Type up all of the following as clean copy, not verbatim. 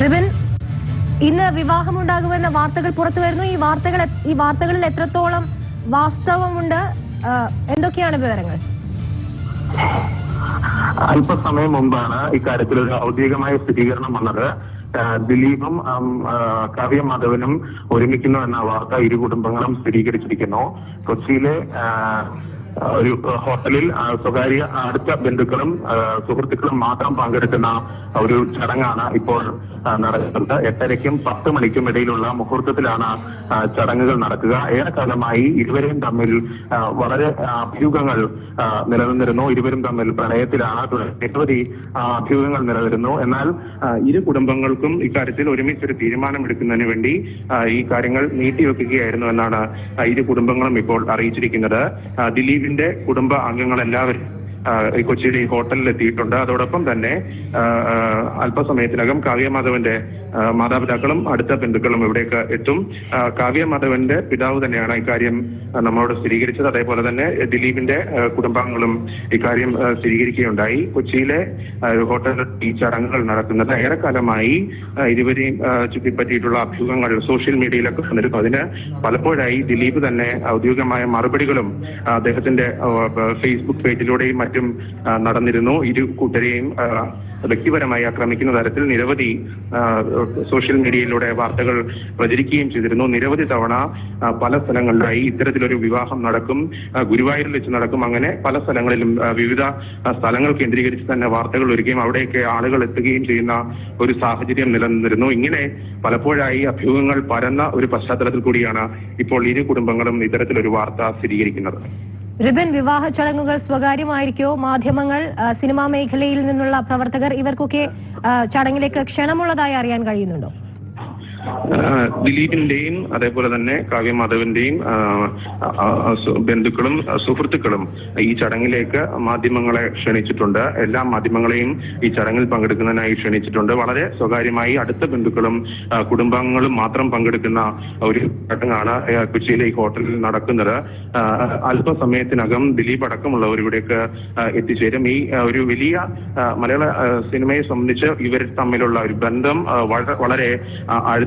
Ribbon, ഇന്ന് വിവാഹമുണ്ടാകുമെന്ന വാർത്തകൾ പുറത്തു വരുന്നു. ഈ വാർത്തകളിൽ എത്രത്തോളം വാസ്തവമുണ്ട്? എന്തൊക്കെയാണ് വിവരങ്ങൾ? അല്പസമയം മുമ്പാണ് ഇക്കാര്യത്തിൽ ഒരു ഔദ്യോഗികമായ സ്ഥിരീകരണം വന്നത്. ദിലീപും കാവ്യ മാധവനും ഒരുമിക്കുന്നു എന്ന വാർത്ത ഇരു കുടുംബങ്ങളും സ്ഥിരീകരിച്ചിരിക്കുന്നു. കൊച്ചിയിലെ ഒരു ഹോട്ടലിൽ സ്വകാര്യ അടുത്ത ബന്ധുക്കളും സുഹൃത്തുക്കളും മാത്രം പങ്കെടുക്കുന്ന ഒരു ചടങ്ങാണ് ഇപ്പോൾ നടക്കുന്നത്. 8:30ക്കും 10 മണിക്കും ഇടയിലുള്ള മുഹൂർത്തത്തിലാണ് ചടങ്ങുകൾ നടക്കുക. ഏറെക്കാലമായി ഇരുവരും തമ്മിൽ വളരെ അഭ്യൂഹങ്ങൾ നിലനിന്നിരുന്നു. ഇരുവരും തമ്മിൽ പ്രണയത്തിലാണ്. നിരവധി അഭ്യൂഹങ്ങൾ നിലനിരുന്നു. എന്നാൽ ഇരു കുടുംബങ്ങൾക്കും ഇക്കാര്യത്തിൽ ഒരുമിച്ചൊരു തീരുമാനമെടുക്കുന്നതിന് വേണ്ടി ഈ കാര്യങ്ങൾ നീട്ടിവെക്കുകയായിരുന്നു എന്നാണ് ഇരു കുടുംബങ്ങളും ഇപ്പോൾ അറിയിച്ചിരിക്കുന്നത്. ദിലീപിന്റെ കുടുംബ അംഗങ്ങളെല്ലാവരും കൊച്ചിയിലെ ഈ ഹോട്ടലിൽ എത്തിയിട്ടുണ്ട്. അതോടൊപ്പം തന്നെ അല്പസമയത്തിനകം കാവ്യ മാധവന്റെ മാതാപിതാക്കളും അടുത്ത ബന്ധുക്കളും ഇവിടേക്ക് എത്തും. കാവ്യ മാധവന്റെ പിതാവ് തന്നെയാണ് ഇക്കാര്യം നമ്മളോട് സ്ഥിരീകരിച്ചത്. അതേപോലെ തന്നെ ദിലീപിന്റെ കുടുംബാംഗങ്ങളും ഇക്കാര്യം സ്ഥിരീകരിക്കുകയുണ്ടായി. കൊച്ചിയിലെ ഹോട്ടലിൽ ഈ ചടങ്ങുകൾ നടക്കുന്നത് ഏറെക്കാലമായി ഇരുവരെയും ചുറ്റിപ്പറ്റിയിട്ടുള്ള അഭ്യൂഹങ്ങൾ സോഷ്യൽ മീഡിയയിലൊക്കെ വന്നിരുന്നു. അതിന് പലപ്പോഴായി ദിലീപ് തന്നെ ഔദ്യോഗികമായ മറുപടികളും അദ്ദേഹത്തിന്റെ ഫേസ്ബുക്ക് പേജിലൂടെയും മറ്റും നടന്നിരുന്നു. ഇരു കൂട്ടരെയും വ്യക്തിപരമായി ആക്രമിക്കുന്ന തരത്തിൽ നിരവധി സോഷ്യൽ മീഡിയയിലൂടെ വാർത്തകൾ പ്രചരിക്കുകയും ചെയ്തിരുന്നു. നിരവധി തവണ പല സ്ഥലങ്ങളിലായി ഇത്തരത്തിലൊരു വിവാഹം നടക്കും, ഗുരുവായൂരിൽ വെച്ച് നടക്കും, അങ്ങനെ പല സ്ഥലങ്ങളിലും വിവിധ സ്ഥലങ്ങൾ കേന്ദ്രീകരിച്ച് തന്നെ വാർത്തകൾ വരികയും അവിടെയൊക്കെ ആളുകൾ എത്തുകയും ചെയ്യുന്ന ഒരു സാഹചര്യം നിലനിന്നിരുന്നു. ഇങ്ങനെ പലപ്പോഴായി അഭ്യൂഹങ്ങൾ പരന്ന ഒരു പശ്ചാത്തലത്തിൽ കൂടിയാണ് ഇപ്പോൾ ഇരു കുടുംബങ്ങളും ഇത്തരത്തിലൊരു വാർത്ത സ്ഥിരീകരിക്കുന്നത്. റിബൻ, വിവാഹ ചടങ്ങുകൾ സ്വകാര്യമായിരിക്കോ? മാധ്യമങ്ങൾ, സിനിമാ മേഖലയിൽ നിന്നുള്ള പ്രവർത്തകർ ഇവർക്കൊക്കെ ചടങ്ങിലേക്ക് ക്ഷണമുള്ളതായി അറിയാൻ കഴിയുന്നുണ്ടോ? ദിലീപിന്റെയും അതേപോലെ തന്നെ കാവ്യ മാധവന്റെയും ബന്ധുക്കളും സുഹൃത്തുക്കളും ഈ ചടങ്ങിലേക്ക് മാധ്യമങ്ങളെ ക്ഷണിച്ചിട്ടുണ്ട്. എല്ലാ മാധ്യമങ്ങളെയും ഈ ചടങ്ങിൽ പങ്കെടുക്കുന്നതിനായി ക്ഷണിച്ചിട്ടുണ്ട്. വളരെ സ്വകാര്യമായി അടുത്ത ബന്ധുക്കളും കുടുംബാംഗങ്ങളും മാത്രം പങ്കെടുക്കുന്ന ഒരു ചടങ്ങാണ് കൊച്ചിയിലെ ഈ ഹോട്ടലിൽ നടക്കുന്നത്. അല്പസമയത്തിനകം ദിലീപ് അടക്കമുള്ളവർ ഇവിടേക്ക് എത്തിച്ചേരും. ഈ ഒരു വലിയ മലയാള സിനിമയെ സംബന്ധിച്ച് ഇവർ തമ്മിലുള്ള ഒരു ബന്ധം വളരെ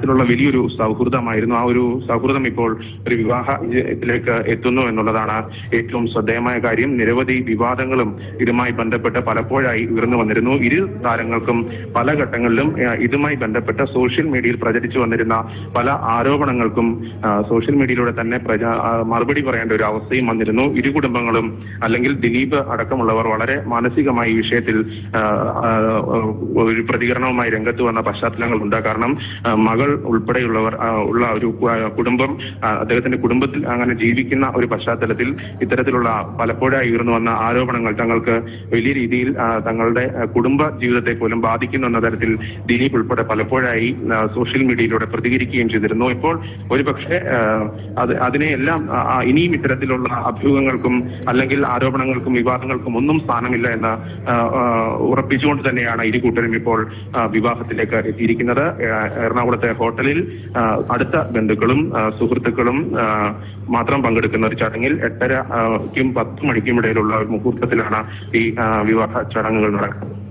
ത്തിലുള്ള വലിയൊരു സൗഹൃദമായിരുന്നു. ആ ഒരു സൗഹൃദം ഇപ്പോൾ ഒരു വിവാഹത്തിലേക്ക് എത്തുന്നു എന്നുള്ളതാണ് ഏറ്റവും ശ്രദ്ധേയമായ കാര്യം. നിരവധി വിവാദങ്ങളും ഇതുമായി ബന്ധപ്പെട്ട് പലപ്പോഴായി ഉയർന്നു വന്നിരുന്നു. ഇരു താരങ്ങൾക്കും പല ഘട്ടങ്ങളിലും ഇതുമായി ബന്ധപ്പെട്ട സോഷ്യൽ മീഡിയയിൽ പ്രചരിച്ചു വന്നിരുന്ന പല ആരോപണങ്ങൾക്കും സോഷ്യൽ മീഡിയയിലൂടെ തന്നെ മറുപടി പറയേണ്ട ഒരു അവസ്ഥയും വന്നിരുന്നു. ഇരു കുടുംബങ്ങളും അല്ലെങ്കിൽ ദിലീപ് അടക്കമുള്ളവർ വളരെ മാനസികമായി ഈ വിഷയത്തിൽ ഒരു പ്രതികരണവുമായി രംഗത്ത് വന്ന പശ്ചാത്തലങ്ങളുണ്ട്. കാരണം മകൾ ഉൾപ്പെടെയുള്ളവർ ഉള്ള ഒരു കുടുംബം, അദ്ദേഹത്തിന്റെ കുടുംബത്തിൽ അങ്ങനെ ജീവിക്കുന്ന ഒരു പശ്ചാത്തലത്തിൽ ഇത്തരത്തിലുള്ള പലപ്പോഴായി ഉയർന്നു വന്ന ആരോപണങ്ങൾ തങ്ങൾക്ക് വലിയ രീതിയിൽ തങ്ങളുടെ കുടുംബ ജീവിതത്തെ പോലും ബാധിക്കുന്നു എന്ന തരത്തിൽ ദിലീപ് ഉൾപ്പെടെ പലപ്പോഴായി സോഷ്യൽ മീഡിയയിലൂടെ പ്രതികരിക്കുകയും ചെയ്തിരുന്നു. ഇപ്പോൾ ഒരുപക്ഷെ അതിനെയെല്ലാം ഇനിയും ഇത്തരത്തിലുള്ള അഭ്യൂഹങ്ങൾക്കും അല്ലെങ്കിൽ ആരോപണങ്ങൾക്കും വിവാദങ്ങൾക്കും ഒന്നും സ്ഥാനമില്ല എന്ന് ഉറപ്പിച്ചുകൊണ്ട് തന്നെയാണ് ഇരു കൂട്ടരും ഇപ്പോൾ വിവാഹത്തിലേക്ക് എത്തിയിരിക്കുന്നത്. എറണാകുളത്തെ ഹോട്ടലിൽ അടുത്ത ബന്ധുക്കളും സുഹൃത്തുക്കളും മാത്രം പങ്കെടുക്കുന്ന ഒരു ചടങ്ങിൽ 8:30ക്കും 10 മണിക്കും ഇടയിലുള്ള ഒരു മുഹൂർത്തത്തിലാണ് ഈ വിവാഹ ചടങ്ങുകൾ നടക്കുന്നത്.